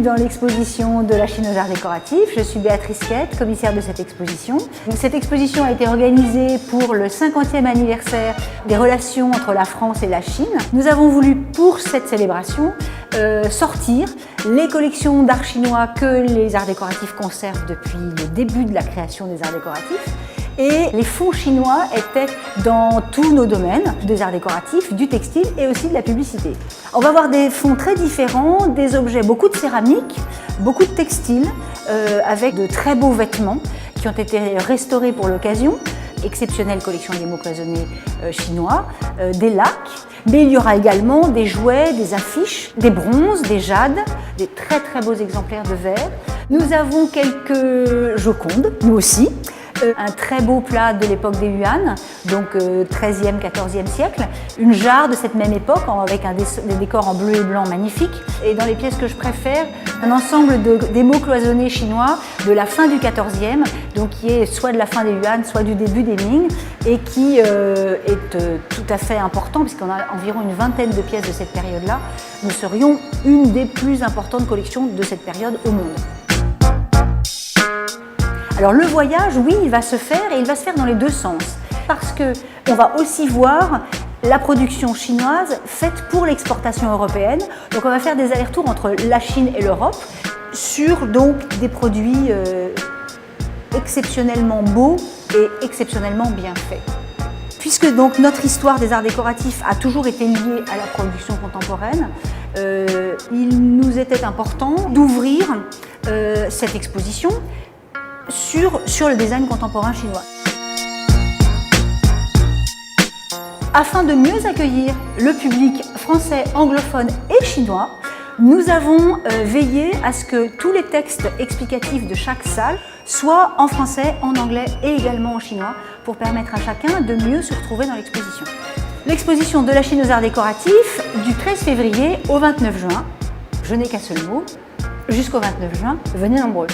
dans l'exposition de la Chine aux arts décoratifs. Je suis Béatrice Quette, commissaire de cette exposition. Cette exposition a été organisée pour le 50e anniversaire des relations entre la France et la Chine. Nous avons voulu, pour cette célébration, sortir les collections d'art chinois que les arts décoratifs conservent depuis le début de la création des arts décoratifs. Et les fonds chinois étaient dans tous nos domaines, des arts décoratifs, du textile et aussi de la publicité. On va voir des fonds très différents, des objets, beaucoup de céramique, beaucoup de textiles, avec de très beaux vêtements qui ont été restaurés pour l'occasion. Exceptionnelle collection d'émaux cloisonnés chinois, des lacs, mais il y aura également des jouets, des affiches, des bronzes, des jades, des très beaux exemplaires de verre. Nous avons quelques jocondes, nous aussi. Un très beau plat de l'époque des Yuan, donc 13e, 14e siècle. Une jarre de cette même époque avec des décors en bleu et blanc magnifiques. Et dans les pièces que je préfère, un ensemble d'émaux cloisonnés chinois de la fin du 14e, donc qui est soit de la fin des Yuan, soit du début des Ming, et qui est tout à fait important puisqu'on a environ une vingtaine de pièces de cette période-là. Nous serions une des plus importantes collections de cette période au monde. Alors le voyage, oui, il va se faire et il va se faire dans les deux sens parce qu'on va aussi voir la production chinoise faite pour l'exportation européenne. Donc on va faire des allers-retours entre la Chine et l'Europe sur donc des produits exceptionnellement beaux et exceptionnellement bien faits. Puisque donc notre histoire des arts décoratifs a toujours été liée à la production contemporaine, il nous était important d'ouvrir cette exposition sur le design contemporain chinois. Afin de mieux accueillir le public français, anglophone et chinois, nous avons veillé à ce que tous les textes explicatifs de chaque salle soient en français, en anglais et également en chinois pour permettre à chacun de mieux se retrouver dans l'exposition. L'exposition de la Chine aux arts décoratifs du 13 février au 29 juin, je n'ai qu'un seul mot, jusqu'au 29 juin, venez nombreux.